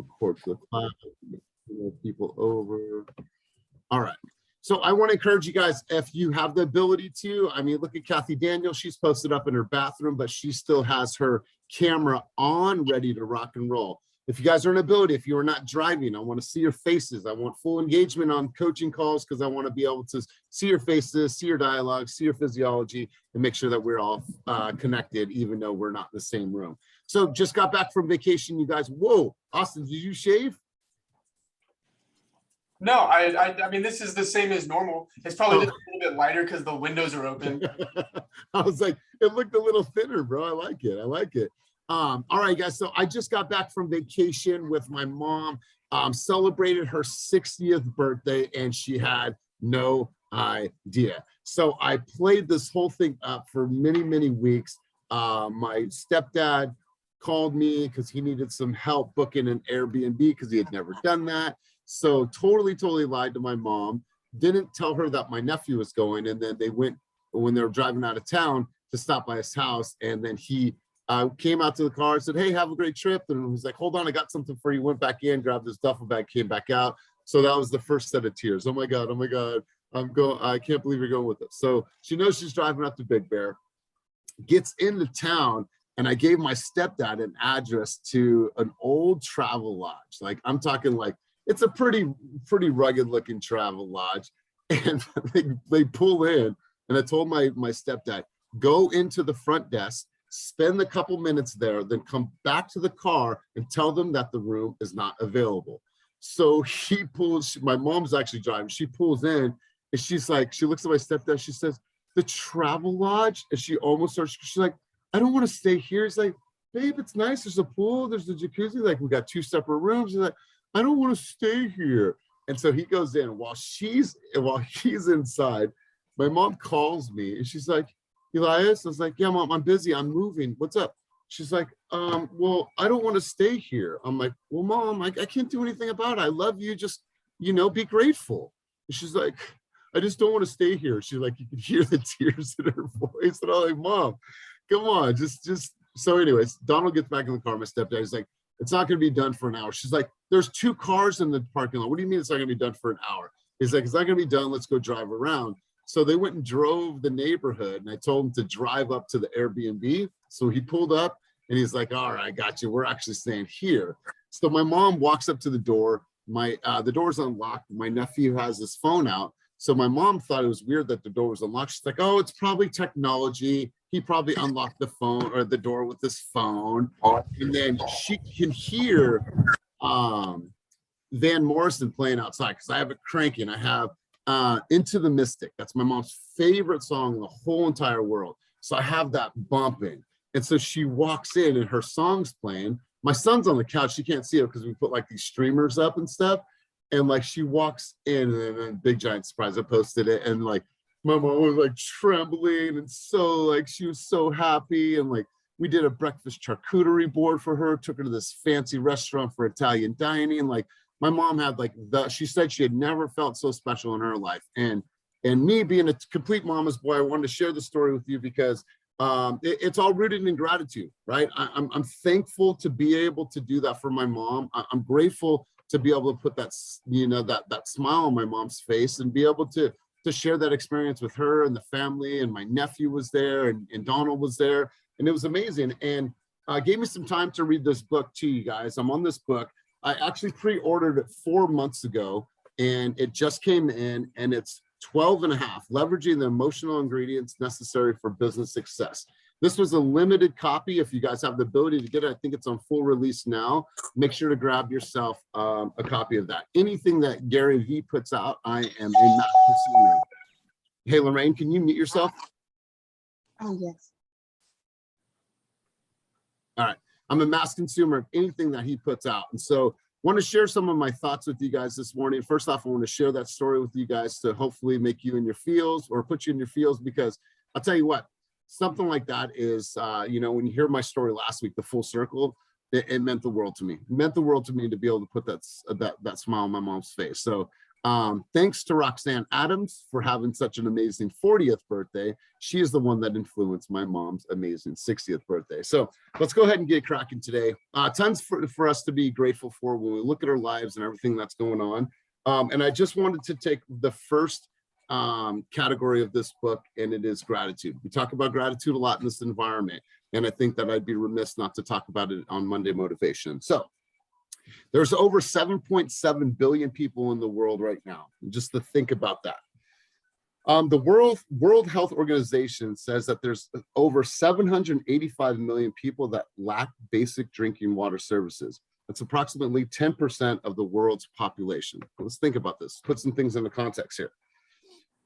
record the class, people over. All right. So I want to encourage you guys, if you have the ability to, I mean, look at Kathy Daniel. She's posted up in her bathroom, but she still has her camera on, ready to rock and roll. If you guys are an ability, if you are not driving, I want to see your faces. I want full engagement on coaching calls because I want to be able to see your faces, see your dialogue, see your physiology, and make sure that we're all connected, even though we're not in the same room. So just got back from vacation, you guys. Whoa, Austin, did you shave? No, I mean, this is the same as normal. It's probably just a little bit lighter because the windows are open. I was like, it looked a little thinner, bro. I like it. I like it. All right, guys. So I just got back from vacation with my mom, celebrated her 60th birthday, and she had no idea. So I played this whole thing up for many, many weeks. My stepdad called me because he needed some help booking an Airbnb because he had never done that. So totally lied to my mom, didn't tell her that my nephew was going. And then they went, when they were driving out of town, to stop by his house. And then he came out to the car and said, hey, have a great trip. And he was like, hold on, I got something for you. Went back in, grabbed his duffel bag, came back out. So that was the first set of tears. Oh my God. I can't believe you're going with us. So she knows she's driving up to Big Bear, gets into town. And I gave my stepdad an address to an old travel lodge. Like, I'm talking like, it's a pretty rugged looking travel lodge. And they pull in, and I told my stepdad, go into the front desk, spend a couple minutes there, then come back to the car and tell them that the room is not available. So he pulls, my mom's actually driving, she pulls in, and she's like, she looks at my stepdad, she says, the travel lodge? And she almost starts, she's like, I don't want to stay here. He's like, babe, it's nice. There's a pool, there's a jacuzzi, like we got 2 separate rooms. He's like, I don't want to stay here. And so he goes in. While he's inside, my mom calls me and she's like, Elias, I was like, yeah, Mom, I'm busy. I'm moving. What's up? She's like, well, I don't want to stay here. I'm like, well, Mom, I can't do anything about it. I love you. Just, be grateful. And she's like, I just don't want to stay here. She's like, you could hear the tears in her voice. And I'm like, Mom, come on, just. So anyways, Donald gets back in the car. My stepdad, he's like, it's not going to be done for an hour. She's like, there's 2 cars in the parking lot. What do you mean it's not going to be done for an hour? He's like, it's not going to be done. Let's go drive around. So they went and drove the neighborhood, and I told him to drive up to the Airbnb. So he pulled up, and he's like, all right, I got you. We're actually staying here. So my mom walks up to the door. The door's unlocked. My nephew has his phone out. So my mom thought it was weird that the door was unlocked. She's like, oh, it's probably technology. He probably unlocked the phone or the door with his phone. And then she can hear Van Morrison playing outside because I have it cranking. I have Into the Mystic. That's my mom's favorite song in the whole entire world. So I have that bumping. And so she walks in and her song's playing. My son's on the couch. She can't see it because we put like these streamers up and stuff. And like she walks in, and then big giant surprise, I posted it, and like my mom was like trembling, and so like she was so happy. And like we did a breakfast charcuterie board for her, took her to this fancy restaurant for Italian dining. Like my mom had like she said she had never felt so special in her life. And me being a complete mama's boy, I wanted to share the story with you because it's all rooted in gratitude, right? I'm thankful to be able to do that for my mom. I'm grateful to be able to put that, that smile on my mom's face and be able to share that experience with her and the family. And my nephew was there, and Donald was there, and it was amazing. And gave me some time to read this book to you guys. I'm on this book. I actually pre-ordered it 4 months ago, and it just came in, and it's 12 and a half, leveraging the emotional ingredients necessary for business success. This was a limited copy. If you guys have the ability to get it, I think it's on full release now. Make sure to grab yourself a copy of that. Anything that Gary Vee puts out, I am a massive consumer. Hey, Lorraine, can you mute yourself? Oh, yes. All right. I'm a mass consumer of anything that he puts out. And so I want to share some of my thoughts with you guys this morning. First off, I want to share that story with you guys to hopefully make you in your feels or put you in your feels, because I'll tell you what, something like that is, when you hear my story last week, the full circle, it meant the world to me. It meant the world to me to be able to put that smile on my mom's face. So Thanks to Roxanne Adams for having such an amazing 40th birthday. She is the one that influenced my mom's amazing 60th birthday. So let's go ahead and get cracking today. Tons for us to be grateful for when we look at our lives and everything that's going on. And I just wanted to take the first category of this book, and it is gratitude. We talk about gratitude a lot in this environment, and I think that I'd be remiss not to talk about it on Monday Motivation. So there's over 7.7 billion people in the world right now. Just to think about that. The World Health Organization says that there's over 785 million people that lack basic drinking water services. That's approximately 10% of the world's population. Let's think about this. Put some things into context here.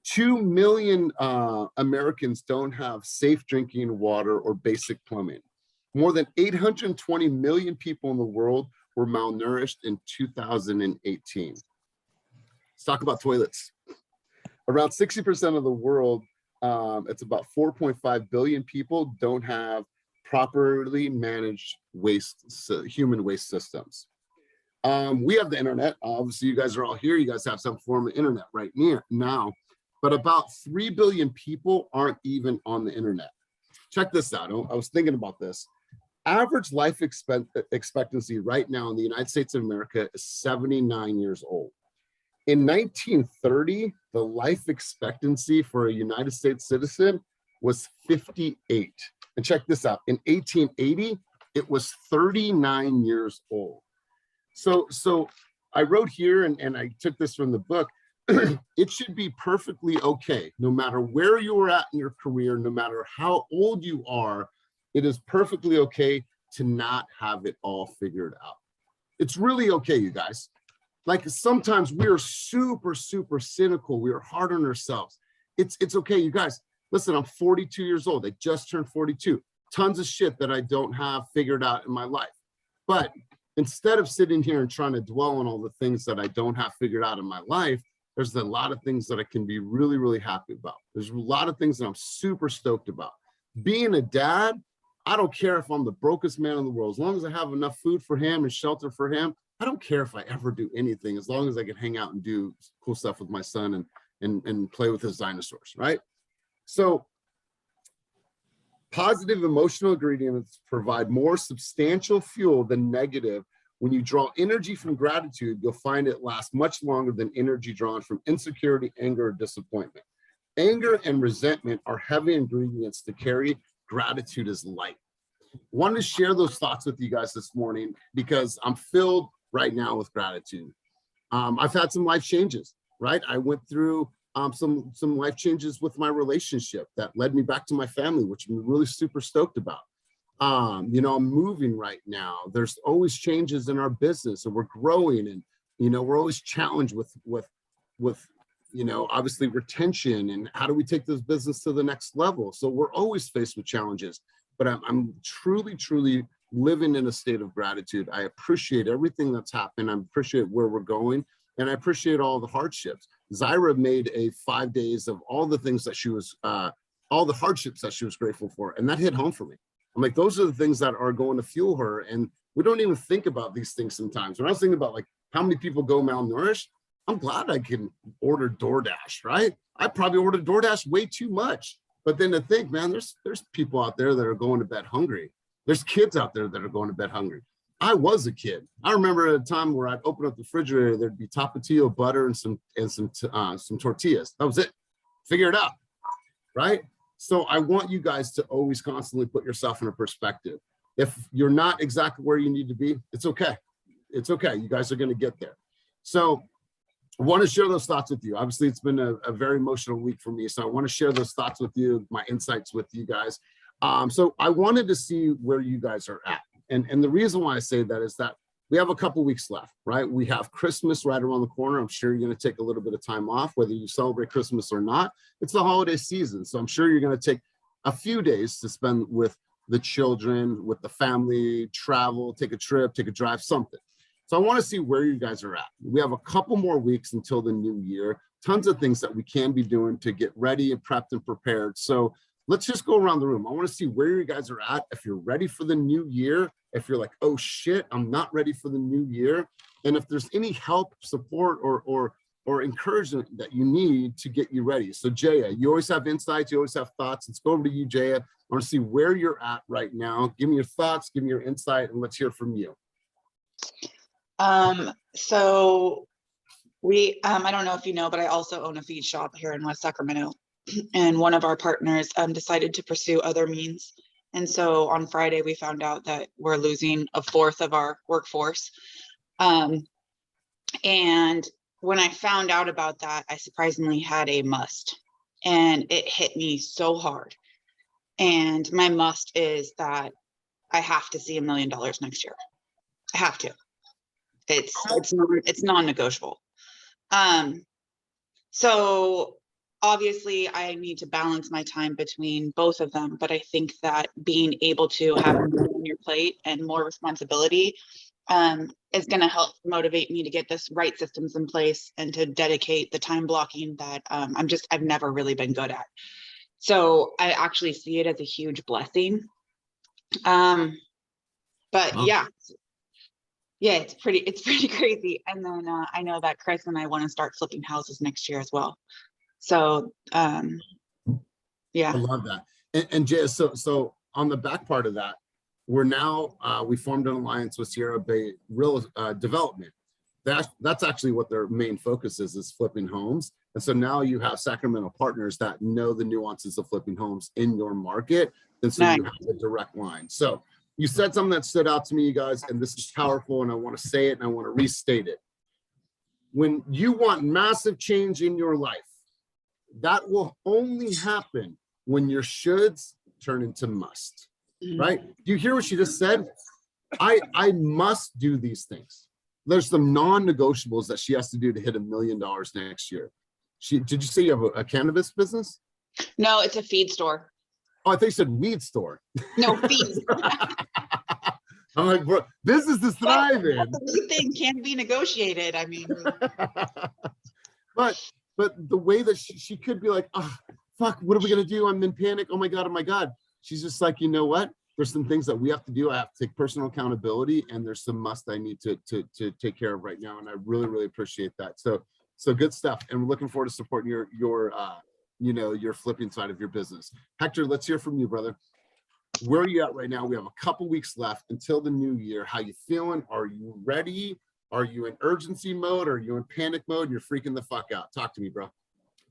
2 million Americans don't have safe drinking water or basic plumbing. More than 820 million people in the world were malnourished in 2018. Let's talk about toilets. Around 60% of the world, it's about 4.5 billion people, don't have properly managed human waste systems. We have the internet. Obviously, you guys are all here. You guys have some form of internet right now, but about 3 billion people aren't even on the internet. Check this out. I was thinking about this. Average life expectancy right now in the United States of America is 79 years old. In 1930, the life expectancy for a United States citizen was 58. And check this out. In 1880, it was 39 years old. So I wrote here, and I took this from the book, it should be perfectly okay, no matter where you are at in your career, no matter how old you are, it is perfectly okay to not have it all figured out. It's really okay, you guys. Like sometimes we're super cynical. We're hard on ourselves. It's okay, you guys. Listen, I'm 42 years old. I just turned 42. Tons of shit that I don't have figured out in my life. But instead of sitting here and trying to dwell on all the things that I don't have figured out in my life, there's a lot of things that I can be really happy about. There's a lot of things that I'm super stoked about. Being a dad, I don't care if I'm the brokest man in the world. As long as I have enough food for him and shelter for him, I don't care if I ever do anything, as long as I can hang out and do cool stuff with my son and play with his dinosaurs, right? So positive emotional ingredients provide more substantial fuel than negative. When you draw energy from gratitude, you'll find it lasts much longer than energy drawn from insecurity, anger, or disappointment. Anger and resentment are heavy ingredients to carry. Gratitude is light. Wanted to share those thoughts with you guys this morning because I'm filled right now with gratitude. I've had some life changes, right? I went through some life changes with my relationship that led me back to my family, which I'm really super stoked about. I'm moving right now. There's always changes in our business, and we're growing, and we're always challenged with obviously retention and how do we take this business to the next level. So we're always faced with challenges, but I'm truly living in a state of gratitude. I appreciate everything that's happened. I appreciate where we're going, and I appreciate all the hardships. Zyra made a 5 days of all the things that she was, all the hardships that she was grateful for, and that hit home for me. I'm like, those are the things that are going to fuel her, and we don't even think about these things sometimes. When I was thinking about like how many people go malnourished, I'm glad I can order DoorDash, right? I probably ordered DoorDash way too much. But then to think, man, there's people out there that are going to bed hungry. There's kids out there that are going to bed hungry. I was a kid. I remember at a time where I'd open up the refrigerator, there'd be tapatio butter and some tortillas. That was it. Figure it out, right? So I want you guys to always constantly put yourself in a perspective. If you're not exactly where you need to be, it's okay. It's okay. You guys are going to get there. So I want to share those thoughts with you. Obviously, it's been a very emotional week for me. So I want to share those thoughts with you, my insights with you guys. So I wanted to see where you guys are at. And the reason why I say that is that we have a couple weeks left, right? We have Christmas right around the corner. I'm sure you're going to take a little bit of time off, whether you celebrate Christmas or not. It's the holiday season. So I'm sure you're going to take a few days to spend with the children, with the family, travel, take a trip, take a drive, something. So I want to see where you guys are at. We have a couple more weeks until the new year. Tons of things that we can be doing to get ready and prepped and prepared. So let's just go around the room. I want to see where you guys are at. If you're ready for the new year, if you're like, oh shit, I'm not ready for the new year. And if there's any help, support, or or encouragement that you need to get you ready. So Jaya, you always have insights, you always have thoughts. Let's go over to you, Jaya. I want to see where you're at right now. Give me your thoughts, give me your insight, and let's hear from you. So we, I don't know if you know, but I also own a feed shop here in West Sacramento. And one of our partners decided to pursue other means. And so on Friday, we found out that we're losing a fourth of our workforce. And when I found out about that, I surprisingly had a must, and it hit me so hard. And my must is that I have to see $1 million next year. I have to. It's non-negotiable. So obviously I need to balance my time between both of them, but I think that being able to have more on your plate and more responsibility is going to help motivate me to get this right systems in place and to dedicate the time blocking that I've never really been good at. So I actually see it as a huge blessing. But yeah, it's pretty crazy. And then I know that Chris and I want to start flipping houses next year as well. So yeah. I love that. And Jay, so on the back part of that, we're now we formed an alliance with Sierra Bay Real Development. That's actually what their main focus is flipping homes. And so now you have Sacramento partners that know the nuances of flipping homes in your market. And so you have a direct line. So you said something that stood out to me, you guys, and this is powerful, and I want to say it and I want to restate it. When you want massive change in your life, that will only happen when your shoulds turn into must, right? Do you hear what she just said? I must do these things. There's some non-negotiables that she has to do to hit $1 million next year. Did you say you have a cannabis business? No, it's a feed store. Oh, I thought you said weed store. No, feed. I'm like, bro, business is thriving. The thing can't be negotiated. I mean, but the way that she could be like, oh, fuck, what are we gonna do? I'm in panic. Oh my god. She's just like, you know what? There's some things that we have to do. I have to take personal accountability, and there's some must I need to take care of right now. And I really appreciate that. So good stuff. And we're looking forward to supporting your flipping side of your business. Hector, let's hear from you, brother. Where are you at right now? We have a couple weeks left until the new year. How you feeling? Are you ready? Are you in urgency mode? Are you in panic mode? You're freaking the fuck out. Talk to me, bro.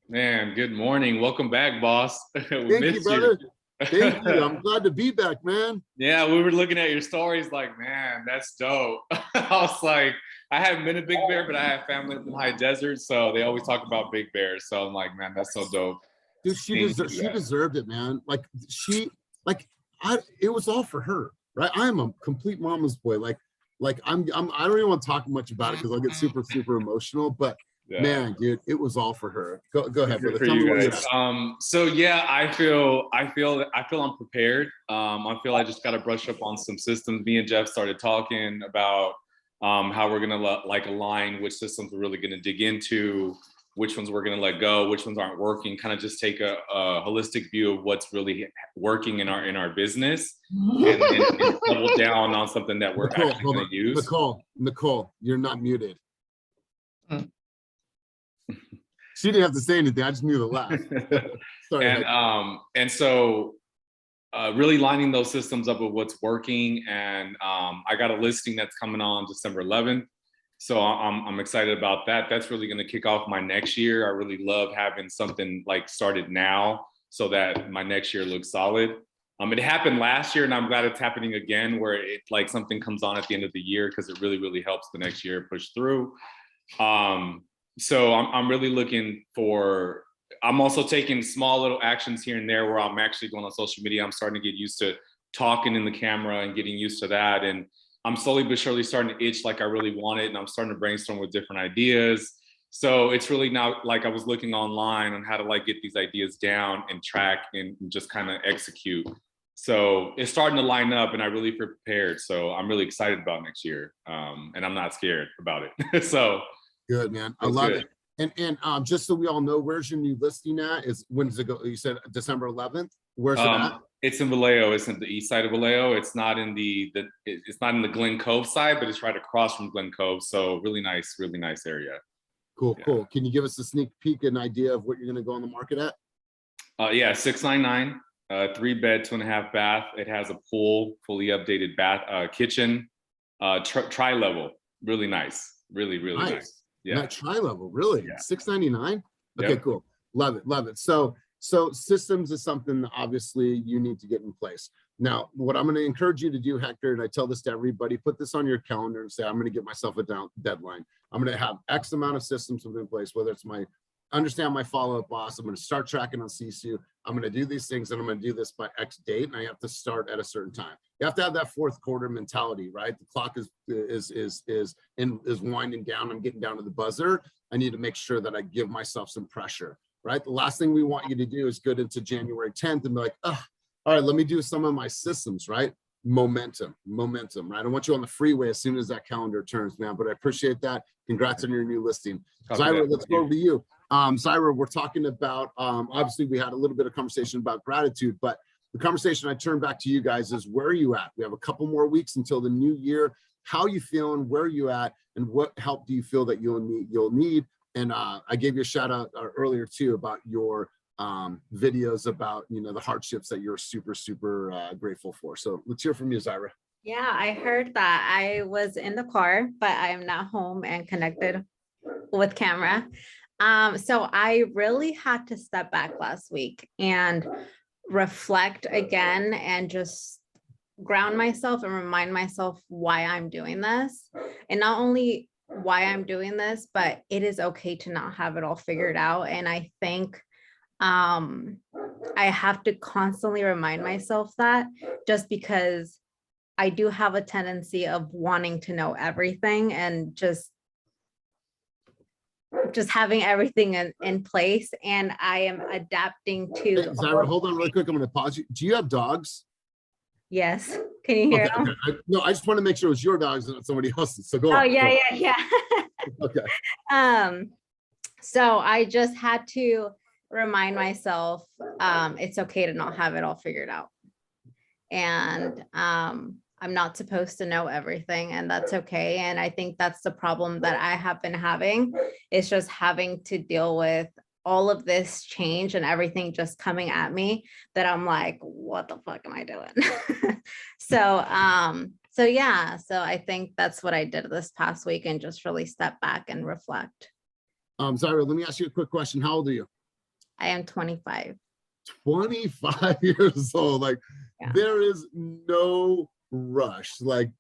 Man, good morning. Welcome back, boss. Thank you, brother. Thank you. I'm glad to be back, man. Yeah, we were looking at your stories like, man, that's dope. I was like, I haven't been a Big Bear, but I have family in the high desert, so they always talk about Big Bears. So I'm like, man, that's so dope. Dude, she deserved it, man. It was all for her, right? I am a complete mama's boy. I don't even want to talk much about it because I'll get super emotional. But yeah. Man, dude, it was all for her. Go ahead, brother. Tell me what you got. So yeah, I feel I'm prepared. I feel I just got to brush up on some systems. Me and Jeff started talking about how we're gonna align which systems we're really gonna dig into, which ones we're gonna let go, which ones aren't working. Kind of just take a holistic view of what's really working in our business, and double down on something that we're actually gonna use. Nicole, you're not muted. She didn't have to say anything. I just knew the laugh. Sorry. And so really lining those systems up with what's working. And I got a listing that's coming on December 11th. So I'm excited about that. That's really going to kick off my next year. I really love having something started now so that my next year looks solid. It happened last year, and I'm glad it's happening again, where something comes on at the end of the year, because it really helps the next year push through. So I'm really looking for, I'm also taking small little actions here and there where I'm actually going on social media. I'm starting to get used to talking in the camera and getting used to that. And I'm slowly but surely starting to itch like I really want it. And I'm starting to brainstorm with different ideas. So it's really now I was looking online on how to get these ideas down and track and just kind of execute. So it's starting to line up, and I really feel prepared. So I'm really excited about next year. And I'm not scared about it. So good, man. I love it. And just so we all know, where's your new listing at? When does it go? You said December 11th. Where's it at? It's in Vallejo. It's in the east side of Vallejo. It's not in the Glen Cove side, but it's right across from Glen Cove. So really nice area. Cool, Yeah. cool. Can you give us a sneak peek, an idea of what you're going to go on the market at? Yeah, 699, 3-bed, 2.5 bath. It has a pool, fully updated bath, kitchen, tri-level. Really nice. Really, really nice. Yeah. Not tri-level, really? Yeah. $699? Okay, Yep. cool. Love it, love it. So systems is something that obviously you need to get in place. Now, what I'm going to encourage you to do, Hector, and I tell this to everybody, put this on your calendar and say, I'm going to get myself a deadline. I'm going to have X amount of systems in place, whether it's understand my follow-up boss. I'm going to start tracking on CSU. I'm going to do these things and I'm going to do this by X date. And I have to start at a certain time. You have to have that fourth quarter mentality, right? The clock is winding down. I'm getting down to the buzzer. I need to make sure that I give myself some pressure, right? The last thing we want you to do is go into January 10th and be like, oh, all right, let me do some of my systems, right? Momentum, right? I want you on the freeway as soon as that calendar turns, man. But I appreciate that. Congrats on your new listing. Zyra, let's go over to you. Zyra, we're talking about, obviously we had a little bit of conversation about gratitude, but the conversation I turn back to you guys is, where are you at? We have a couple more weeks until the new year. How are you feeling? Where are you at? And what help do you feel that you'll need? And I gave you a shout out earlier too about your videos about, the hardships that you're super grateful for. So let's hear from you, Zyra. Yeah, I heard that. I was in the car, but I am not home and connected with camera. So I really had to step back last week and reflect again and just ground myself and remind myself why I'm doing this. And not only why I'm doing this, but it is okay to not have it all figured out. And I think I have to constantly remind myself that, just because I do have a tendency of wanting to know everything and just having everything in place. And I am adapting to. Hey, Zyra, hold on really quick. I'm going to pause you. Do you have dogs? Yes. Can you hear them? Okay. No, I just want to make sure it was your dogs and not somebody else's. So go on. Oh, yeah. Okay. So I just had to remind myself, it's okay to not have it all figured out. And I'm not supposed to know everything, and that's okay. And I think that's the problem that I have been having, is just having to deal with all of this change and everything just coming at me, that I'm like, what the fuck am I doing? So I think that's what I did this past week, and just really step back and reflect. Zyra, let me ask you a quick question. How old are you? I am 25. 25 years old. Like, Yeah. There is no rush. Like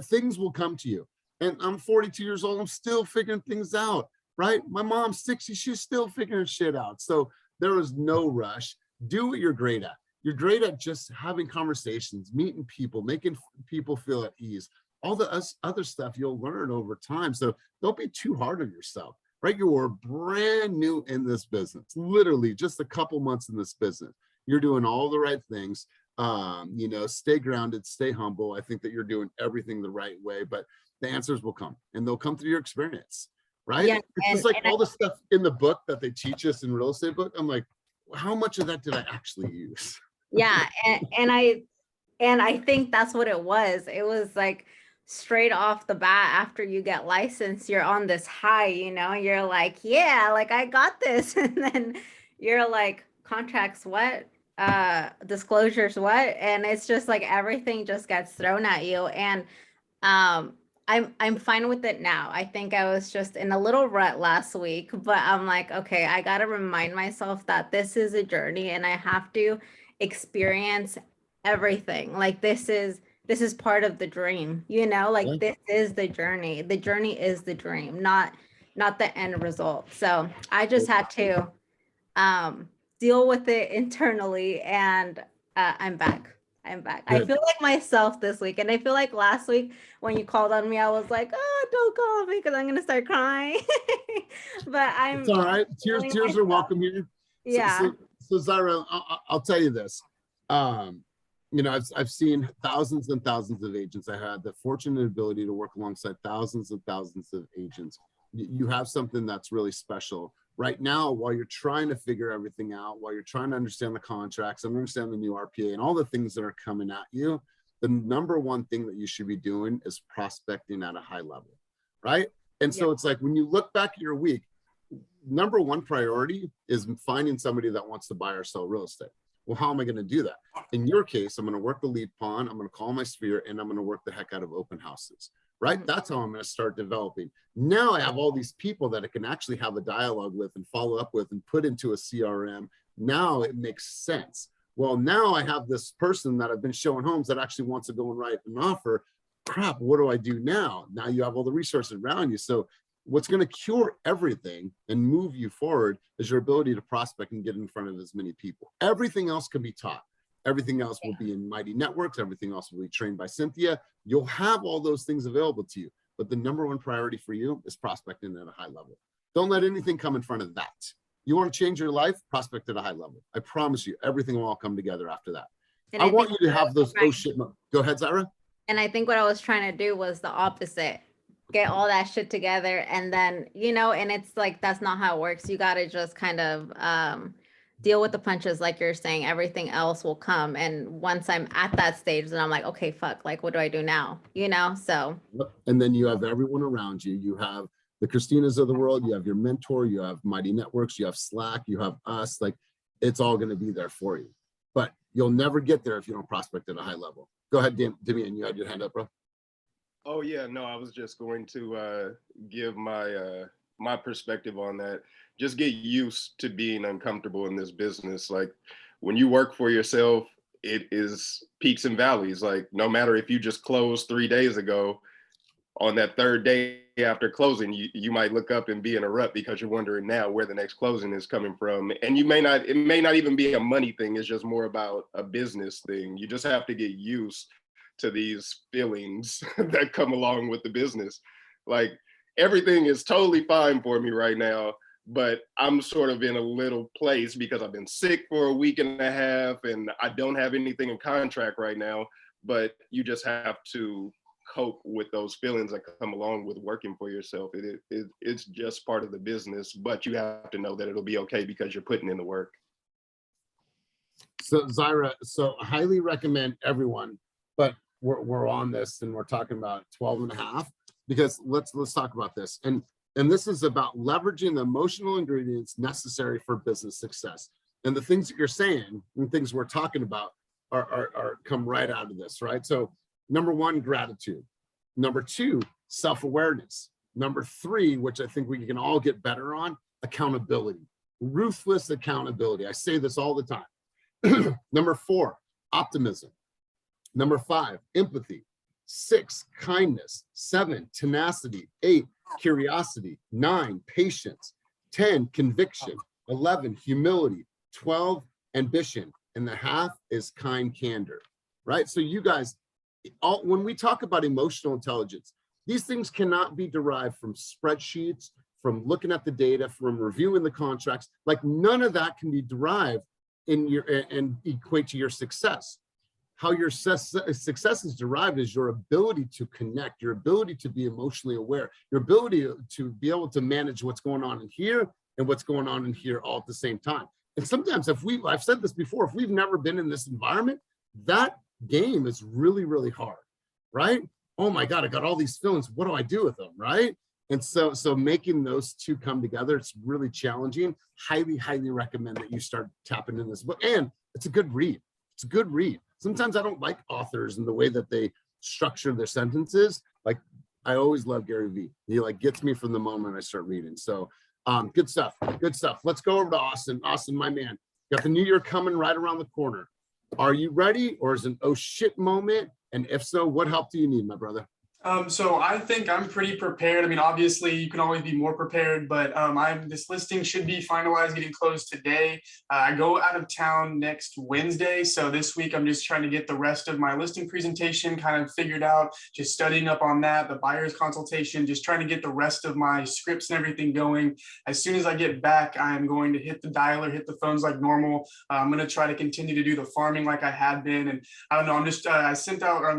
things will come to you. And I'm 42 years old. I'm still figuring things out, right? My mom's 60. She's still figuring shit out. So there is no rush. Do what you're great at. You're great at just having conversations, meeting people, making people feel at ease. All the other stuff you'll learn over time. So don't be too hard on yourself, right? You're brand new in this business, literally just a couple months in this business. You're doing all the right things. Stay grounded, stay humble. I think that you're doing everything the right way, but the answers will come, and they'll come through your experience, right? Yeah, it's just like all the stuff in the book that they teach us in real estate book. I'm like, how much of that did I actually use? Yeah. And I think that's what it was. It was like, straight off the bat, after you get licensed, you're on this high, you're like, yeah, like I got this. And then you're like, contracts, what? Disclosures, what? And it's just like everything just gets thrown at you. And I'm fine with it now. I think I was just in a little rut last week, but I'm like, okay, I got to remind myself that this is a journey and I have to experience everything. Like this is part of the dream, like this is the journey. The journey is the dream, not the end result. So I just had to deal with it internally, and I'm back. Good. I feel like myself this week. And I feel like last week when you called on me, I was like, oh, don't call me because I'm going to start crying. But it's all right. Tears are welcome here. Yeah. So Zyra, I'll tell you this. I've seen thousands and thousands of agents. I had the fortunate ability to work alongside thousands and thousands of agents. You have something that's really special right now. While you're trying to figure everything out, while you're trying to understand the contracts and understand the new RPA and all the things that are coming at you, the number one thing that you should be doing is prospecting at a high level, right? And so it's like, when you look back at your week, number one priority is finding somebody that wants to buy or sell real estate. Well, how am I going to do that? In your case, I'm going to work the lead pond, I'm going to call my sphere, and I'm going to work the heck out of open houses, right? That's how I'm going to start developing. Now I have all these people that I can actually have a dialogue with and follow up with and put into a CRM. Now it makes sense. Well, now I have this person that I've been showing homes that actually wants to go and write an offer. Crap, what do I do now? Now you have all the resources around you. So what's going to cure everything and move you forward is your ability to prospect and get in front of as many people. Everything else can be taught. Everything else will be in Mighty Networks. Everything else will be trained by Cynthia. You'll have all those things available to you. But the number one priority for you is prospecting at a high level. Don't let anything come in front of that. You want to change your life? Prospect at a high level. I promise you, everything will all come together after that. And I want you to have those, oh shit, go ahead, Zyra. And I think what I was trying to do was the opposite. Get all that shit together, and then, you know, and it's like, that's not how it works. You got to just kind of deal with the punches, like you're saying. Everything else will come. And once I'm at that stage, then I'm like, okay, fuck, like, what do I do now? You know, so. And then you have everyone around you. You have the Christinas of the world. You have your mentor. You have Mighty Networks. You have Slack. You have us. Like, it's all going to be there for you. But you'll never get there if you don't prospect at a high level. Go ahead, Damian. You had your hand up, bro. Oh yeah, no, I was just going to give my my perspective on that. Just get used to being uncomfortable in this business. Like when you work for yourself, it is peaks and valleys. Like no matter if you just closed 3 days ago, on that third day after closing, you might look up and be in a rut because you're wondering now where the next closing is coming from. And it may not even be a money thing. It's just more about a business thing. You just have to get used to these feelings that come along with the business. Like everything is totally fine for me right now, but I'm sort of in a little place because I've been sick for a week and a half and I don't have anything in contract right now, but you just have to cope with those feelings that come along with working for yourself. It's just part of the business, but you have to know that it'll be okay because you're putting in the work. So Zyra, so I highly recommend everyone, but we're on this and we're talking about 12 and a half, because let's talk about this. And this is about leveraging the emotional ingredients necessary for business success. And the things that you're saying and things we're talking about are come right out of this, right? So number one, gratitude. Number two, self-awareness. Number three, which I think we can all get better on, accountability. Ruthless accountability. I say this all the time. Number four, optimism. Number five, empathy. 6, kindness. 7, tenacity. 8, curiosity. 9, patience. 10, conviction. 11, humility. 12, ambition. And the half is kind candor, right? So you guys, when we talk about emotional intelligence, these things cannot be derived from spreadsheets, from looking at the data, from reviewing the contracts. Like none of that can be derived in your and equate to your success. How your success is derived is your ability to connect, your ability to be emotionally aware, your ability to be able to manage what's going on in here and what's going on in here all at the same time. And sometimes I've said this before, if we've never been in this environment, that game is really, really hard, right? Oh my God, I got all these feelings. What do I do with them, right? And so making those two come together, it's really challenging. Highly, highly recommend that you start tapping in this book. And it's a good read. It's a good read. Sometimes I don't like authors and the way that they structure their sentences. Like I always love Gary Vee. He like gets me from the moment I start reading. So good stuff. Good stuff. Let's go over to Austin. Austin, my man, got the new year coming right around the corner. Are you ready, or is it an oh shit moment? And if so, what help do you need, my brother? So I think I'm pretty prepared. I mean, obviously you can always be more prepared, but this listing should be finalized, getting closed today. I go out of town next Wednesday. So this week I'm just trying to get the rest of my listing presentation kind of figured out, just studying up on that, the buyer's consultation, just trying to get the rest of my scripts and everything going. As soon as I get back, I'm going to hit the dialer, hit the phones like normal. I'm going to try to continue to do the farming like I had been. And I don't know, I'm just, I'm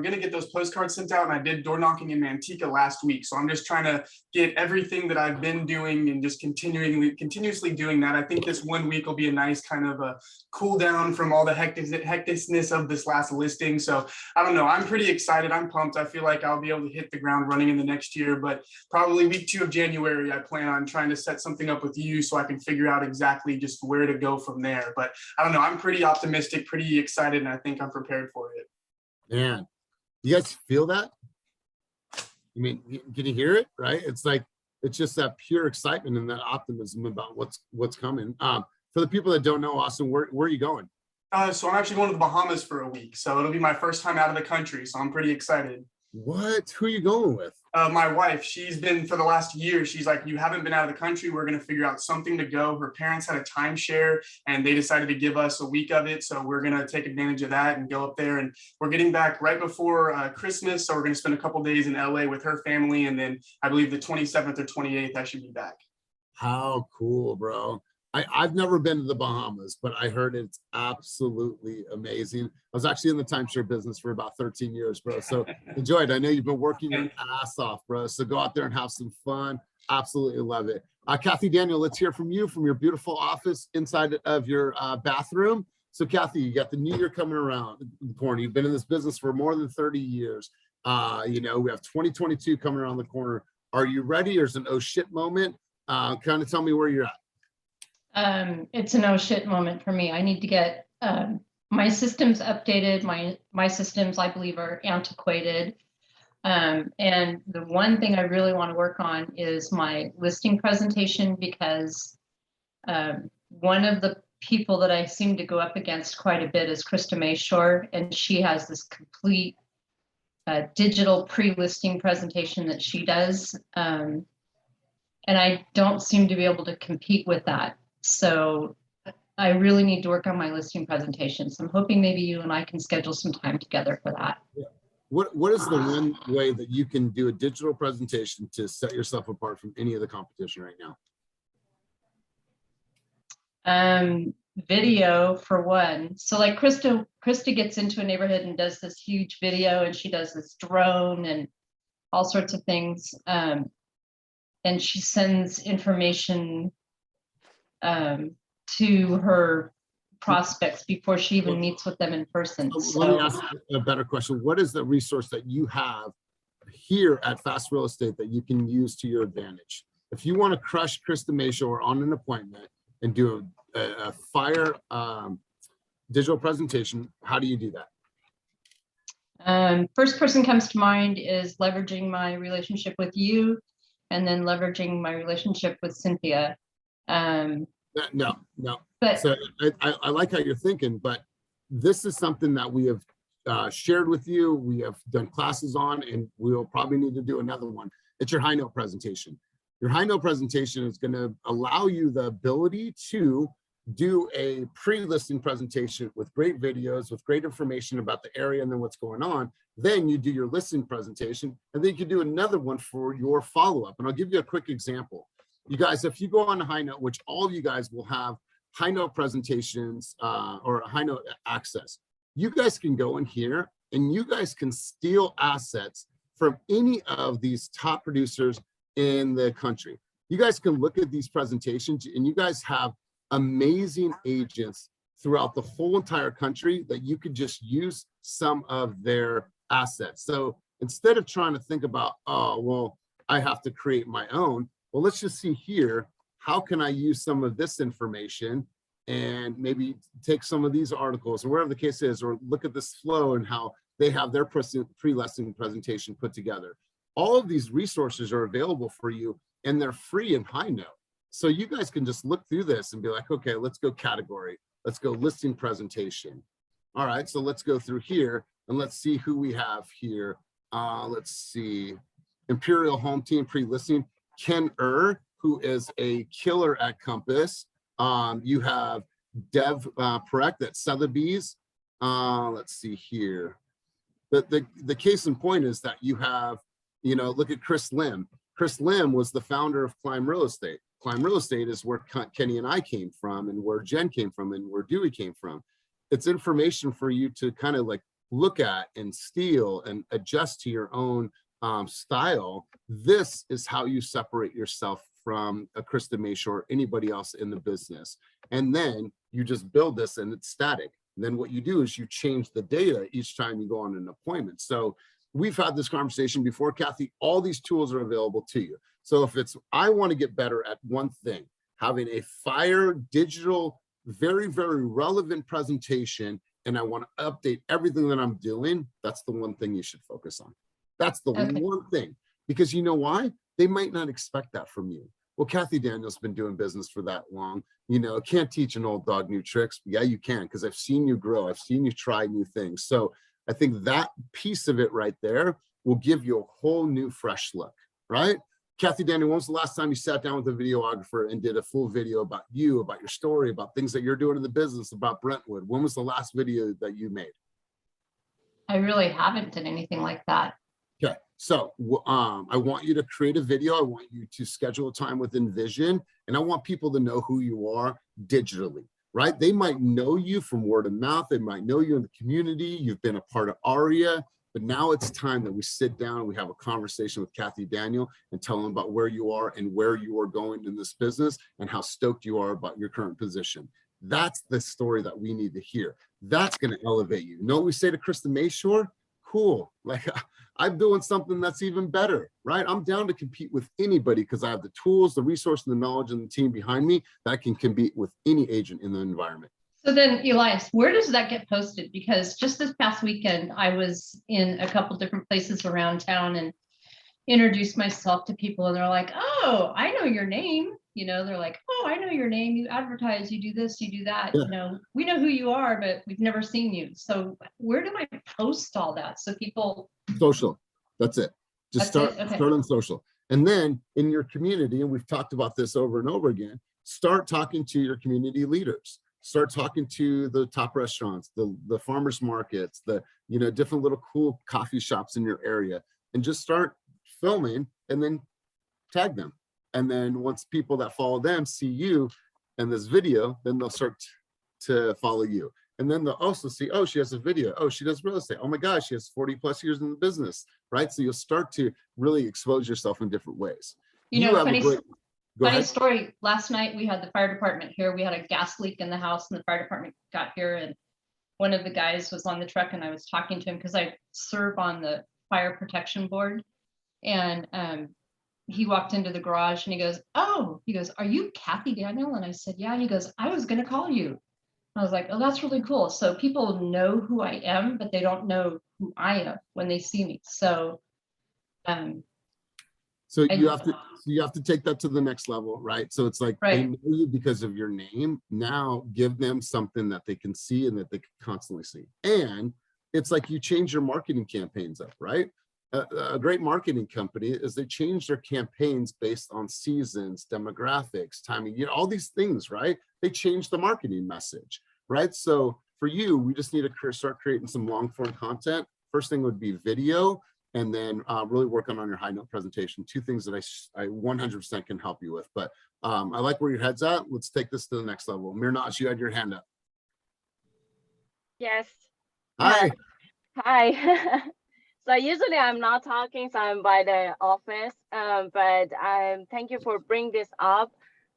going to get those postcards sent out, and I did door knock talking in Manteca last week. So I'm just trying to get everything that I've been doing and just continuously doing that. I think this 1 week will be a nice kind of a cool down from all the hecticness of this last listing. So I don't know, I'm pretty excited. I'm pumped. I feel like I'll be able to hit the ground running in the next year, but probably week 2 of January, I plan on trying to set something up with you so I can figure out exactly just where to go from there. But I don't know, I'm pretty optimistic, pretty excited, and I think I'm prepared for it. Man, you guys feel that? I mean, can you hear it? Right? It's like, it's just that pure excitement and that optimism about what's coming. For the people that don't know, Austin, where are you going? So I'm actually going to the Bahamas for a week. So it'll be my first time out of the country. So I'm pretty excited. What? Who are you going with? My wife, she's been for the last year. She's like, you haven't been out of the country. We're going to figure out something to go. Her parents had a timeshare and they decided to give us a week of it. So we're going to take advantage of that and go up there. And we're getting back right before Christmas. So we're going to spend a couple days in LA with her family. And then I believe the 27th or 28th, I should be back. How cool, bro. I've never been to the Bahamas, but I heard it's absolutely amazing. I was actually in the timeshare business for about 13 years, bro. So enjoy it. I know you've been working your ass off, bro. So go out there and have some fun. Absolutely love it. Kathy Daniel, let's hear from you from your beautiful office inside of your bathroom. So Kathy, you got the new year coming around the corner. You've been in this business for more than 30 years. You know, we have 2022 coming around the corner. Are you ready, or is it an oh shit moment? Kind of tell me where you're at. It's an oh shit moment for me. I need to get my systems updated. My systems, I believe, are antiquated. And the one thing I really want to work on is my listing presentation, because one of the people that I seem to go up against quite a bit is Krista Mayshore, and she has this complete digital pre-listing presentation that she does. And I don't seem to be able to compete with that. So I really need to work on my listing presentation. So I'm hoping maybe you and I can schedule some time together for that. Yeah. What is the one way that you can do a digital presentation to set yourself apart from any of the competition right now? Video for one. So like Krista gets into a neighborhood and does this huge video, and she does this drone and all sorts of things. And she sends information to her prospects before she even meets with them in person. So let me ask a better question. What is the resource that you have here at Fast Real Estate that you can use to your advantage? If you want to crush Krista Mayshore on an appointment and do a fire digital presentation, how do you do that? First person comes to mind is leveraging my relationship with you, and then leveraging my relationship with Cynthia. No. But so I like how you're thinking, but this is something that we have shared with you. We have done classes on, and we'll probably need to do another one. It's your high note presentation. Your high note presentation is going to allow you the ability to do a pre-listing presentation with great videos, with great information about the area and then what's going on. Then you do your listing presentation, and then you can do another one for your follow-up. And I'll give you a quick example. You guys, if you go on a high note, which all of you guys will have high note presentations or high note access, you guys can go in here and you guys can steal assets from any of these top producers in the country. You guys can look at these presentations, and you guys have amazing agents throughout the whole entire country that you could just use some of their assets. So instead of trying to think about, oh, well, I have to create my own, well, let's just see here, how can I use some of this information and maybe take some of these articles or whatever the case is, or look at this flow and how they have their pre-listing presentation put together. All of these resources are available for you, and they're free in high note. So you guys can just look through this and be like, okay, let's go category. Let's go listing presentation. All right, so let's go through here and let's see who we have here. Let's see, Imperial Home Team pre-listing. Ken who is a killer at Compass. You have Dev Perek at Sotheby's. Let's see here. The case in point is that you have, you know, look at Chris Lim. Chris Lim was the founder of Climb Real Estate. Climb Real Estate is where Kenny and I came from, and where Jen came from, and where Dewey came from. It's information for you to kind of like look at and steal and adjust to your own style, this is how you separate yourself from a Krista Mayshore or anybody else in the business. And then you just build this and it's static. And then what you do is you change the data each time you go on an appointment. So we've had this conversation before, Kathy, all these tools are available to you. So if it's, I want to get better at one thing, having a fire digital, very, very relevant presentation, and I want to update everything that I'm doing, that's the one thing you should focus on. That's the one thing, because you know why? They might not expect that from you. Well, Kathy Daniel's been doing business for that long. You know, can't teach an old dog new tricks. Yeah, you can, because I've seen you grow. I've seen you try new things. So I think that piece of it right there will give you a whole new, fresh look, right? Kathy Daniel, when was the last time you sat down with a videographer and did a full video about you, about your story, about things that you're doing in the business, about Brentwood? When was the last video that you made? I really haven't done anything like that. Okay, so I want you to create a video. I want you to schedule a time with Envision, and I want people to know who you are digitally, right? They might know you from word of mouth. They might know you in the community. You've been a part of ARIA, but now it's time that we sit down and we have a conversation with Kathy Daniel and tell them about where you are and where you are going in this business and how stoked you are about your current position. That's the story that we need to hear. That's going to elevate you. You know what we say to Krista Mayshore? Cool. Like, I'm doing something that's even better, right? I'm down to compete with anybody because I have the tools, the resource, and the knowledge and the team behind me that can compete with any agent in the environment. So then, Elias, where does that get posted? Because just this past weekend, I was in a couple different places around town and introduced myself to people, and they're like, "Oh, I know your name." You know, they're like, "Oh, I know your name. You advertise, you do this, you do that. Yeah. You know, we know who you are, but we've never seen you." So where do I post all that so people? Social. That's it. Just That's start, it? Okay. start on social. And then in your community, and we've talked about this over and over again, start talking to your community leaders. Start talking to the top restaurants, the farmers markets, the, you know, different little cool coffee shops in your area, and just start filming and then tag them. And then once people that follow them see you and this video, then they'll start to follow you. And then they'll also see, oh, she has a video. Oh, she does real estate. Oh my gosh, she has 40 plus years in the business, right? So you'll start to really expose yourself in different ways. You know, have funny, a great, go funny ahead. story. Last night we had the fire department here. We had a gas leak in the house, and the fire department got here, and one of the guys was on the truck, and I was talking to him because I serve on the fire protection board. And he walked into the garage and he goes, "Oh," he goes, "Are you Kathy Daniel?" And I said, "Yeah." And he goes, "I was going to call you." I was like, "Oh, that's really cool." So people know who I am, but they don't know who I am when they see me. So, So you have to take that to the next level, right? So it's like, they right. know you because of your name. Now give them something that they can see and that they can constantly see. And it's like you change your marketing campaigns up, right? A great marketing company is they change their campaigns based on seasons, demographics, timing, you know, all these things, right? They change the marketing message, right? So for you, we just need to start creating some long form content. First thing would be video, and then really working on your high note presentation. Two things that I 100% can help you with. But I like where your head's at. Let's take this to the next level. Mirnaj, you had your hand up. Yes. Hi. Hi. So usually I'm not talking, so I'm by the office. But thank you for bringing this up.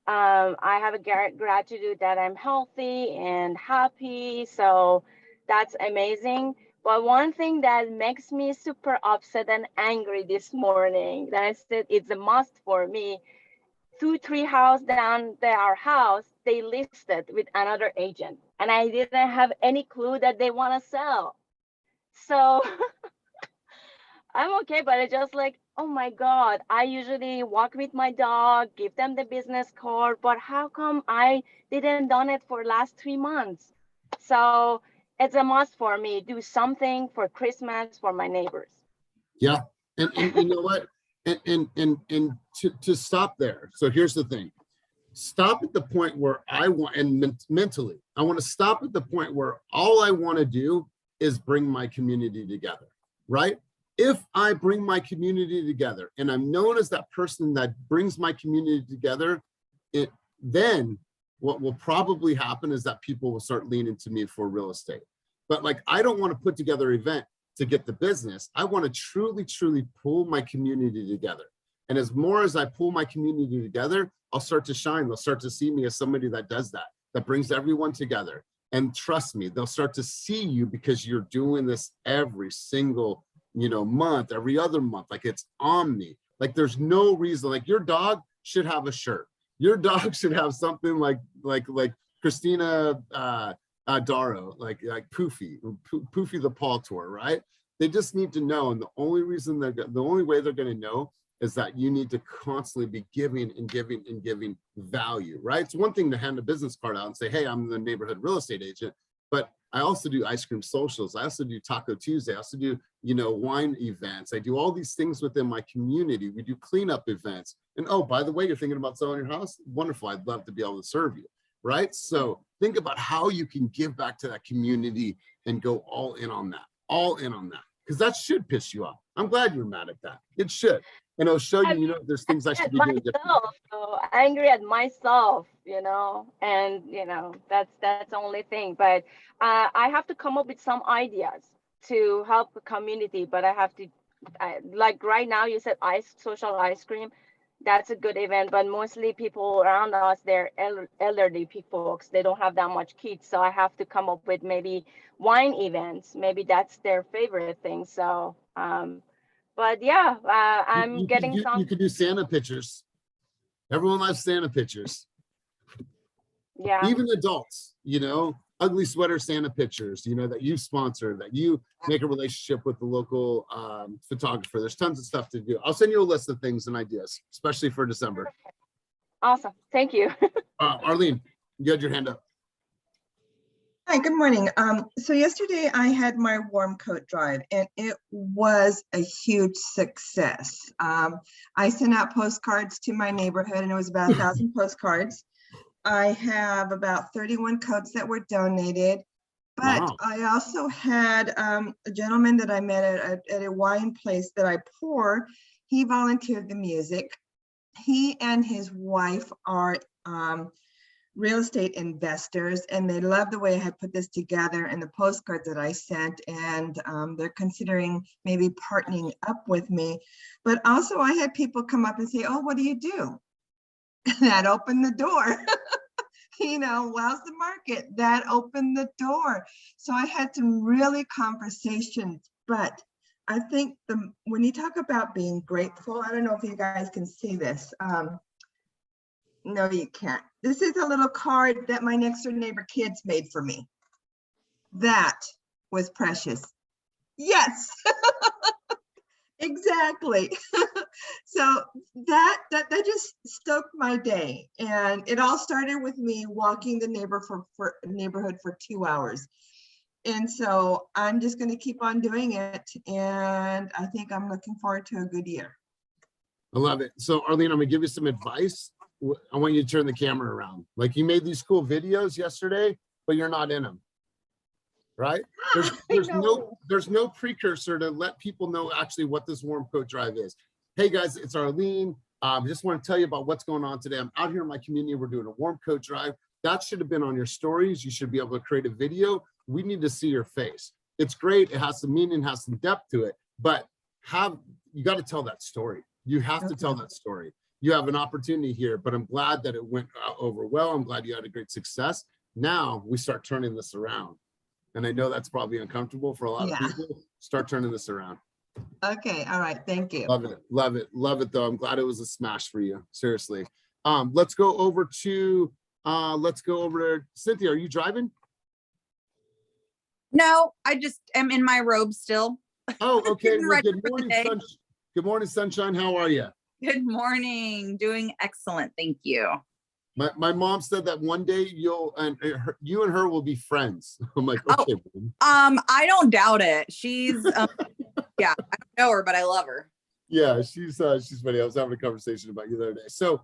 I have a gratitude that I'm healthy and happy. So that's amazing. But one thing that makes me super upset and angry this morning, that I said it's a must for me. 2-3 houses down there, our house, they listed with another agent, and I didn't have any clue that they want to sell. So I'm okay, but it's just like, oh my God, I usually walk with my dog, give them the business card, but how come I didn't done it for last 3 months? So it's a must for me, do something for Christmas for my neighbors. Yeah, and you know what? And to stop there. So here's the thing. Stop at the point where I want, and mentally, I want to stop at the point where all I want to do is bring my community together, right? If I bring my community together and I'm known as that person that brings my community together, then what will probably happen is that people will start leaning to me for real estate. But like, I don't want to put together an event to get the business. I want to truly, truly pull my community together. And as more as I pull my community together, I'll start to shine. They'll start to see me as somebody that does that, that brings everyone together. And trust me, they'll start to see you because you're doing this every single, month, every other month. Like it's omni. Like there's no reason, like your dog should have a shirt. Your dog should have something like Christina Darrow, like Poofy the Paw Tour, right? They just need to know. And the only way they're going to know is that you need to constantly be giving and giving and giving value, right? It's one thing to hand a business card out and say, hey, I'm the neighborhood real estate agent, but I also do ice cream socials. I also do Taco Tuesday. I also do, wine events. I do all these things within my community. We do cleanup events. And oh, by the way, you're thinking about selling your house? Wonderful. I'd love to be able to serve you, right? So think about how you can give back to that community and go all in on that, because that should piss you off. I'm glad you're mad at that. It should. And it'll show you, there's things I should be doing differently. So angry at myself, and that's the only thing. But I have to come up with some ideas to help the community. But I have to, like right now, you said social ice cream. That's a good event, but mostly people around us, they're elderly folks. They don't have that much kids, so I have to come up with maybe wine events. Maybe that's their favorite thing. So. But yeah, I'm getting some. You could do Santa pictures. Everyone loves Santa pictures. Yeah. Even adults, ugly sweater Santa pictures, that you sponsor, that you make a relationship with the local photographer. There's tons of stuff to do. I'll send you a list of things and ideas, especially for December. Awesome. Thank you. Arlene, you had your hand up. Hi, good morning. So yesterday I had my warm coat drive and it was a huge success. I sent out postcards to my neighborhood and it was about 1,000 postcards. I have about 31 coats that were donated, but wow. I also had a gentleman that I met at a wine place that I pour. He volunteered the music. He and his wife are real estate investors, and they love the way I had put this together and the postcards that I sent, and they're considering maybe partnering up with me. But also I had people come up and say, oh, what do you do? That opened the door. How's the market? That opened the door. So I had some really conversations, but I think when you talk about being grateful, I don't know if you guys can see this. No, you can't. This is a little card that my next door neighbor kids made for me. That was precious. Yes, exactly. So that just stoked my day. And it all started with me walking the neighborhood for 2 hours. And so I'm just going to keep on doing it. And I think I'm looking forward to a good year. I love it. So Arlene, I'm gonna give you some advice. I want you to turn the camera around. Like you made these cool videos yesterday, but you're not in them, right? There's no precursor to let people know actually what this warm coat drive is. Hey guys, it's Arlene. Just want to tell you about what's going on today. I'm out here in my community. We're doing a warm coat drive. That should have been on your stories. You should be able to create a video. We need to see your face. It's great. It has some meaning, has some depth to it, but you got to tell that story. You have to tell that story. You have an opportunity here, but I'm glad that it went over well. I'm glad you had a great success. Now we start turning this around. And I know that's probably uncomfortable for a lot of people. Start turning this around. Okay. All right. Thank you. Love it. Love it. Love it though. I'm glad it was a smash for you. Seriously. Let's go over to Cynthia. Are you driving? No, I just am in my robe still. Oh, okay. Well, good morning, good morning, sunshine. How are you? Good morning. Doing excellent. Thank you. My mom said that one day you and her will be friends. I'm like, okay. I don't doubt it. She's yeah, I don't know her, but I love her. Yeah, she's funny. I was having a conversation about you the other day. So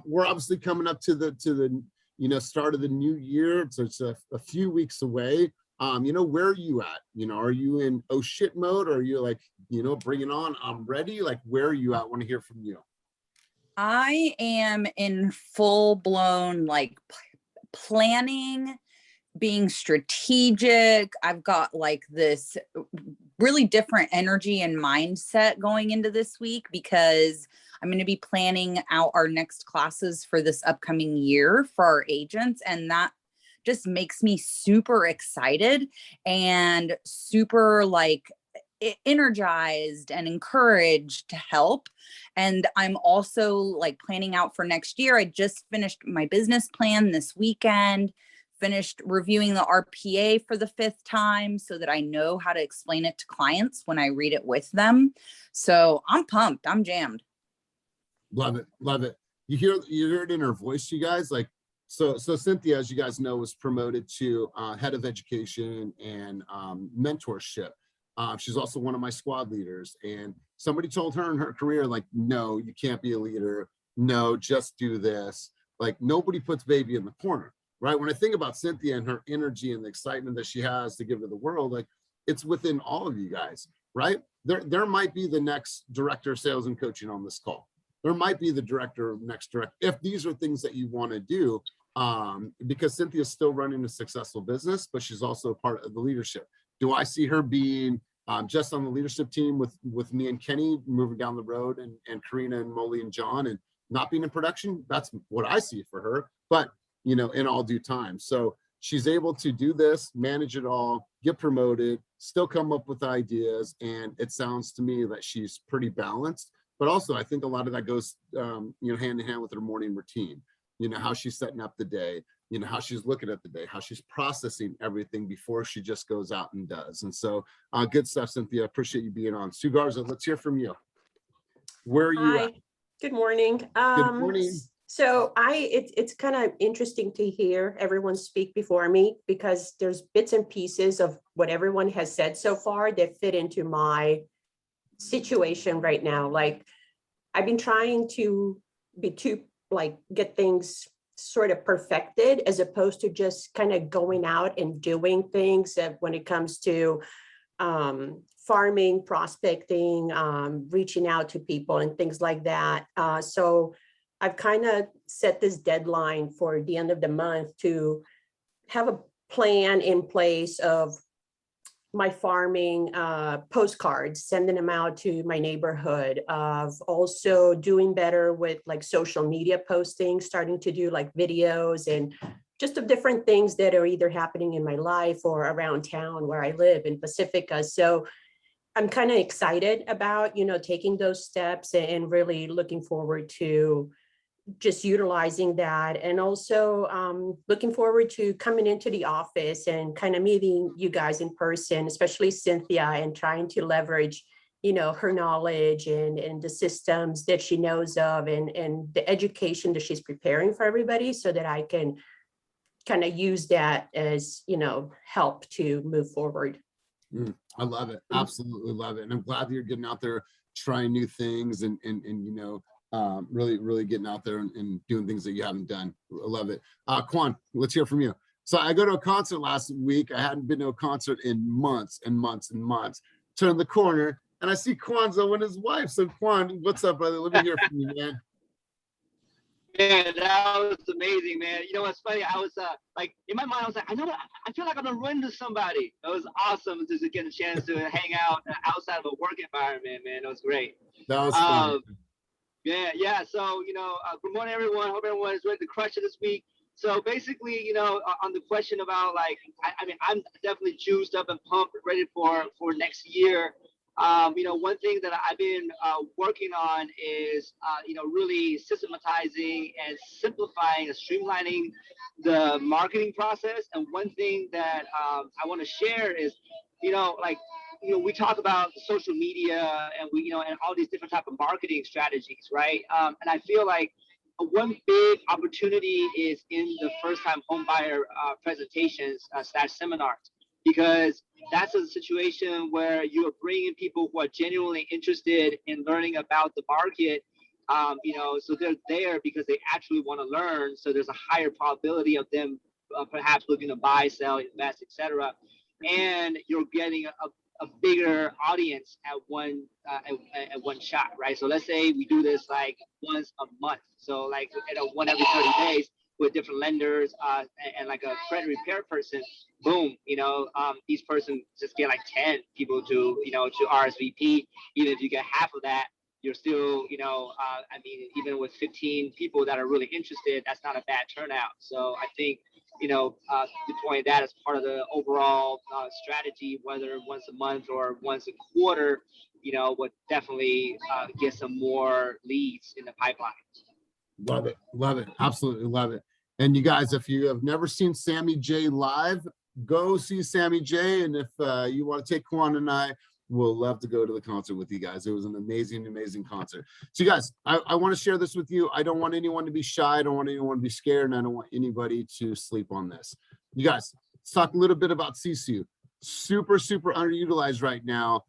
we're obviously coming up to the start of the new year. So it's a few weeks away. Where are you at? Are you in oh shit mode, or are you like, bring it on, I'm ready? Like, where are you at? I want to hear from you. I am in full blown like planning, being strategic. I've got like this really different energy and mindset going into this week because I'm going to be planning out our next classes for this upcoming year for our agents. And that just makes me super excited and super like energized and encouraged to help. And I'm also like planning out for next year. I just finished my business plan this weekend, finished reviewing the RPA for the 5th time so that I know how to explain it to clients when I read it with them. So I'm pumped. I'm jammed. Love it. Love it. You hear it in her voice, you guys. Like, so Cynthia, as you guys know, was promoted to head of education and mentorship. She's also one of my squad leaders, and somebody told her in her career, like, no, you can't be a leader. No, just do this. Like, nobody puts baby in the corner, right? When I think about Cynthia and her energy and the excitement that she has to give to the world, like, it's within all of you guys, right? There might be the next director of sales and coaching on this call. There might be the next director, if these are things that you want to do, because Cynthia's still running a successful business, but she's also part of the leadership. Do I see her being just on the leadership team with me and Kenny moving down the road and Karina and Molly and John and not being in production? That's what I see for her, but you know, in all due time. So she's able to do this, manage it all, get promoted, still come up with ideas. And it sounds to me that she's pretty balanced, but also I think a lot of that goes, you know, hand in hand with her morning routine, you know, how she's setting up the day, you know, how she's looking at the day, how she's processing everything before she just goes out and does. And so good stuff, Cynthia. Appreciate you being on. Sue Garza, let's hear from you. Where are you at? Good morning. Good morning. So it's kind of interesting to hear everyone speak before me because there's bits and pieces of what everyone has said so far that fit into my situation right now. Like, I've been trying to get things sort of perfected as opposed to just kind of going out and doing things when it comes to farming, prospecting, reaching out to people and things like that. So I've kind of set this deadline for the end of the month to have a plan in place of my farming postcards, sending them out to my neighborhood, of also doing better with like social media posting, starting to do like videos and just of different things that are either happening in my life or around town where I live in Pacifica. So I'm kind of excited about, you know, taking those steps and really looking forward to just utilizing that, and also looking forward to coming into the office and kind of meeting you guys in person, especially Cynthia, and trying to leverage, you know, her knowledge and the systems that she knows of and the education that she's preparing for everybody, so that I can kind of use that as, you know, help to move forward. I love it. Absolutely love it. And I'm glad that you're getting out there, trying new things and you know, really getting out there and doing things that you haven't done. I love it. Quan, let's hear from you. So I go to a concert last week. I hadn't been to a concert in months and months and months. Turn the corner and I see Kwanzaa and his wife. So Quan, what's up, brother? Let me hear from you, man. Man, that was amazing, man. You know what's funny? I was like, in my mind, I was like, I know what, I feel like I'm gonna run into somebody. It was awesome to get a chance to hang out outside of a work environment, man. It was great. That was fun. Yeah. So, you know, good morning, everyone. Hope everyone is ready to crush it this week. So basically, you know, on the question about like, I mean, I'm definitely juiced up and pumped, ready for next year. You know, one thing that I've been working on is, you know, really systematizing and simplifying and streamlining the marketing process. And one thing that I want to share is, you know, like, you know, we talk about social media and we, you know, and all these different type of marketing strategies, right? And I feel like one big opportunity is in the first-time homebuyer presentations / seminars, because that's a situation where you are bringing people who are genuinely interested in learning about the market. You know, so they're there because they actually want to learn. So there's a higher probability of them perhaps looking to buy, sell, invest, etc. And you're getting a bigger audience at one shot, right? So let's say we do this like once a month. So like at one every 30 days, with different lenders and like a credit repair person, boom, each person just get like 10 people to RSVP. Even if you get half of that, you're still, even with 15 people that are really interested, that's not a bad turnout. So I think, deploying that as part of the overall strategy, whether once a month or once a quarter, would definitely get some more leads in the pipeline. Love it. Love it. Absolutely love it. And you guys, if you have never seen Sammy J live, go see Sammy J. And if you want to take Kwan and I, we'll love to go to the concert with you guys. It was an amazing, amazing concert. So you guys, I want to share this with you. I don't want anyone to be shy. I don't want anyone to be scared. And I don't want anybody to sleep on this. You guys, let's talk a little bit about Sisu. Super, super underutilized right now.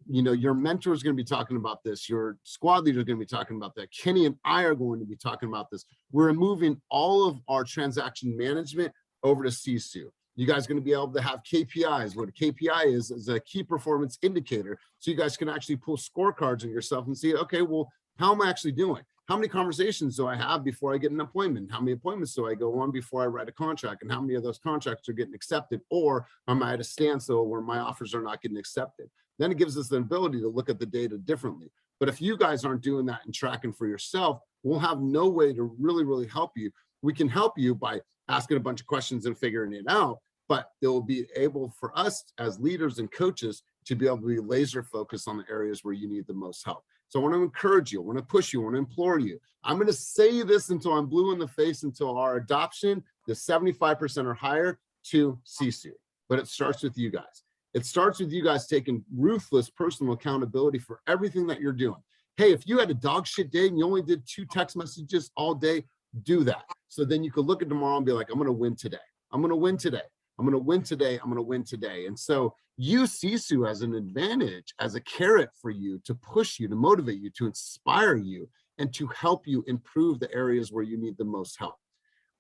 Your mentor is going to be talking about this. Your squad leader is going to be talking about that. Kenny and I are going to be talking about this. We're moving all of our transaction management over to Sisu. You guys are going to be able to have KPIs. What a KPI is a key performance indicator. So you guys can actually pull scorecards on yourself and see, okay, well, how am I actually doing? How many conversations do I have before I get an appointment? How many appointments do I go on before I write a contract? And how many of those contracts are getting accepted? Or am I at a standstill where my offers are not getting accepted? Then it gives us the ability to look at the data differently. But if you guys aren't doing that and tracking for yourself, we'll have no way to really, really help you. We can help you by asking a bunch of questions and figuring it out, but it will be able for us as leaders and coaches to be able to be laser focused on the areas where you need the most help. So I want to encourage you, I want to push you, I want to implore you. I'm going to say this until I'm blue in the face, until our adoption, the 75% or higher to Sisu. But it starts with you guys. It starts with you guys taking ruthless personal accountability for everything that you're doing. Hey, if you had a dog shit day and you only did 2 text messages all day, do that. So then you could look at tomorrow and be like, I'm going to win today. I'm going to win today. I'm going to win today. I'm going to win today. And so use Sisu as an advantage, as a carrot for you to push you, to motivate you, to inspire you, and to help you improve the areas where you need the most help.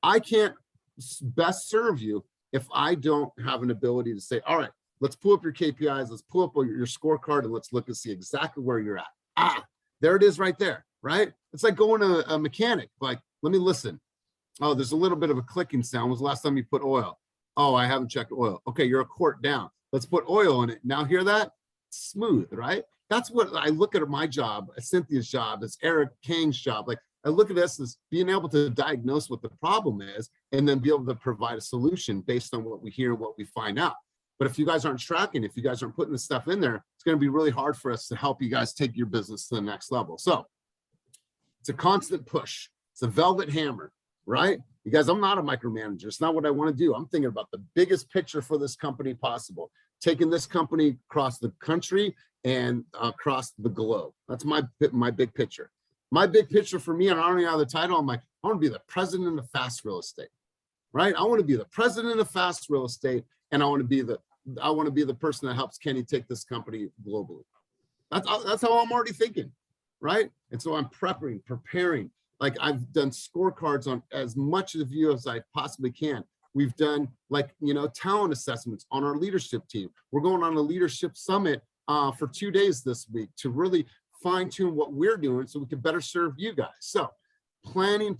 I can't best serve you if I don't have an ability to say, all right, let's pull up your KPIs, let's pull up your scorecard, and let's look and see exactly where you're at. There it is right there, right? It's like going to a mechanic, like, let me listen. Oh, there's a little bit of a clicking sound. When was the last time you put oil? Oh, I haven't checked oil. Okay, you're a quart down. Let's put oil in it. Now hear that? Smooth, right? That's what I look at my job, Cynthia's job, it's Eric Kang's job. Like, I look at this as being able to diagnose what the problem is and then be able to provide a solution based on what we hear, what we find out. But if you guys aren't tracking, if you guys aren't putting this stuff in there, it's going to be really hard for us to help you guys take your business to the next level. So it's a constant push. It's a velvet hammer, right? You guys, I'm not a micromanager. It's not what I want to do. I'm thinking about the biggest picture for this company possible, taking this company across the country and across the globe. That's my big picture. My big picture for me, and I don't even have the title, I'm like, I want to be the president of fast real estate, right? I want to be the president of fast real estate, and I want to be the person that helps Kenny take this company globally. That's how I'm already thinking, right? And so I'm preparing. Like, I've done scorecards on as much of you as I possibly can. We've done talent assessments on our leadership team. We're going on a leadership summit for 2 days this week to really fine tune what we're doing so we can better serve you guys. So planning.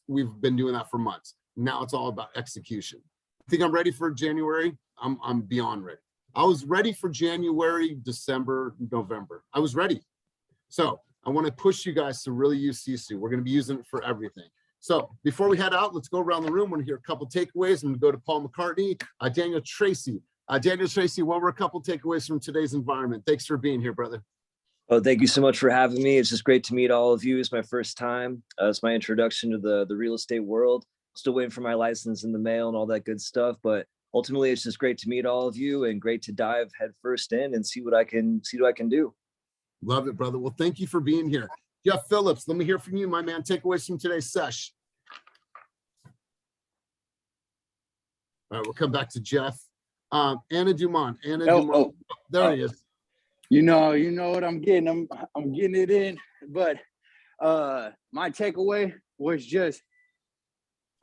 We've been doing that for months. Now it's all about execution. I think I'm ready for January. I'm beyond ready. I was ready for January, December, November. I was ready. So I want to push you guys to really use Sisu. We're going to be using it for everything. So before we head out, let's go around the room. We're going to hear a couple takeaways. I'm going to go to Paul McCartney, Daniel Tracy. Daniel Tracy, what were a couple takeaways from today's environment? Thanks for being here, brother. Oh, thank you so much for having me. It's just great to meet all of you. It's my first time. It's my introduction to the real estate world. Still waiting for my license in the mail and all that good stuff. But ultimately, it's just great to meet all of you and great to dive headfirst in and see what I can do. Love it, brother. Well, thank you for being here. Jeff Phillips, let me hear from you, my man. Takeaways from today's sesh. All right, we'll come back to Jeff. Anna Dumont. There he is. You know what I'm getting. I'm getting it in. But my takeaway was just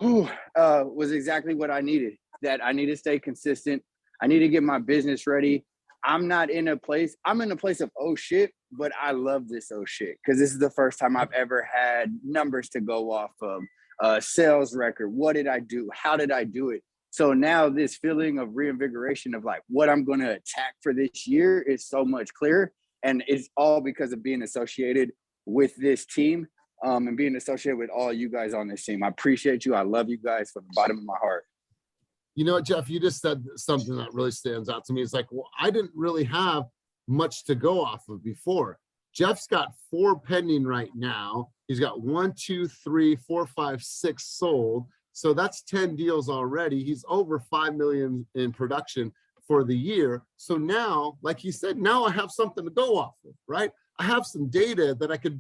was exactly what I needed. That I need to stay consistent. I need to get my business ready. I'm in a place of oh shit, but I love this oh shit because this is the first time I've ever had numbers to go off of sales record. What did I do? How did I do it? So now this feeling of reinvigoration of like what I'm going to attack for this year is so much clearer. And it's all because of being associated with this team and being associated with all you guys on this team. I appreciate you. I love you guys from the bottom of my heart. You know what, Jeff, you just said something that really stands out to me. It's like, well, I didn't really have much to go off of before. Jeff's got 4 pending right now. He's got 1, 2, 3, 4, 5, 6 sold. So that's 10 deals already. He's over 5 million in production for the year. So now, like he said, now I have something to go off of, right? I have some data that I could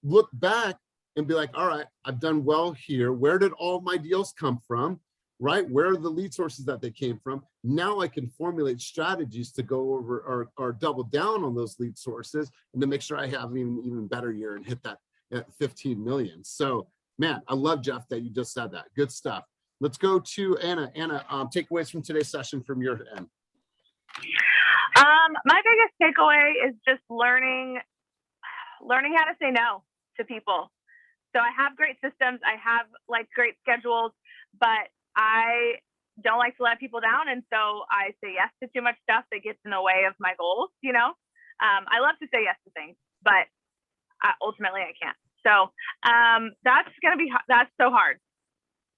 look back and be like, all right, I've done well here. Where did all my deals come from, right? Where are the lead sources that they came from? Now I can formulate strategies to go over or double down on those lead sources and to make sure I have an even better year and hit that at 15 million. So man, I love, Jeff, that you just said that. Good stuff. Let's go to Anna. Anna, takeaways from today's session from your end. My biggest takeaway is just learning how to say no to people. So I have great systems. I have like great schedules, but I don't like to let people down. And so I say yes to too much stuff that gets in the way of my goals. You know, I love to say yes to things, but ultimately I can't. So that's so hard.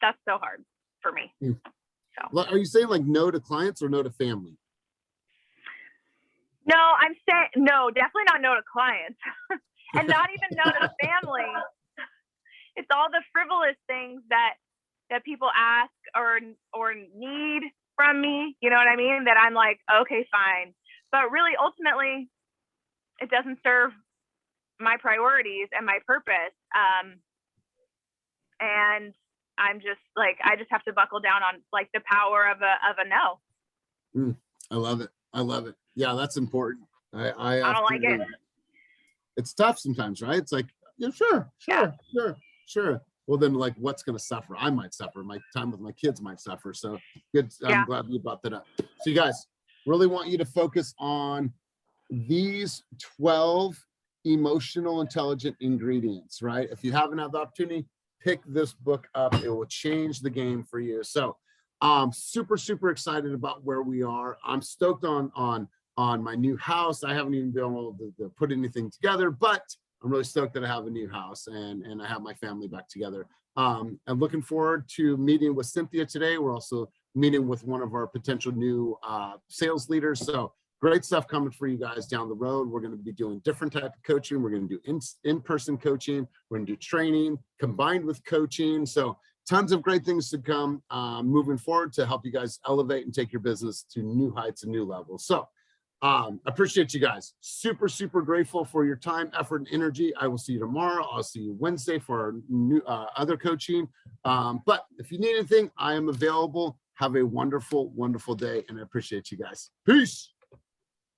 That's so hard for me. So. Are you saying like no to clients or no to family? No, I'm saying no, definitely not no to clients and not even no to family. It's all the frivolous things that people ask or need from me. You know what I mean? That I'm like, okay, fine. But really, ultimately, it doesn't serve my priorities and my purpose. And I'm just like, I just have to buckle down on like the power of a no. I love it. I love it. Yeah, that's important. I don't like it. It's tough sometimes, right? It's like, yeah, sure. Well, then like what's going to suffer? I might suffer. My time with my kids might suffer. So good. I'm glad you brought that up. So you guys really want you to focus on these 12 emotional intelligent ingredients, right? If you haven't had the opportunity, pick this book up. It will change the game for you. So super excited about where we are. I'm stoked on my new house. I haven't even been able to put anything together, but I'm really stoked that I have a new house and I have my family back together. I'm looking forward to meeting with Cynthia today. We're also meeting with one of our potential new sales leaders. So great stuff coming for you guys down the road. We're going to be doing different type of coaching. We're going to do in-person coaching. We're going to do training combined with coaching. So tons of great things to come moving forward to help you guys elevate and take your business to new heights and new levels. So appreciate you guys. Super grateful for your time, effort, and energy. I will see you tomorrow. I'll see you Wednesday for our new other coaching. But if you need anything, I am available. Have a wonderful day, and I appreciate you guys. Peace.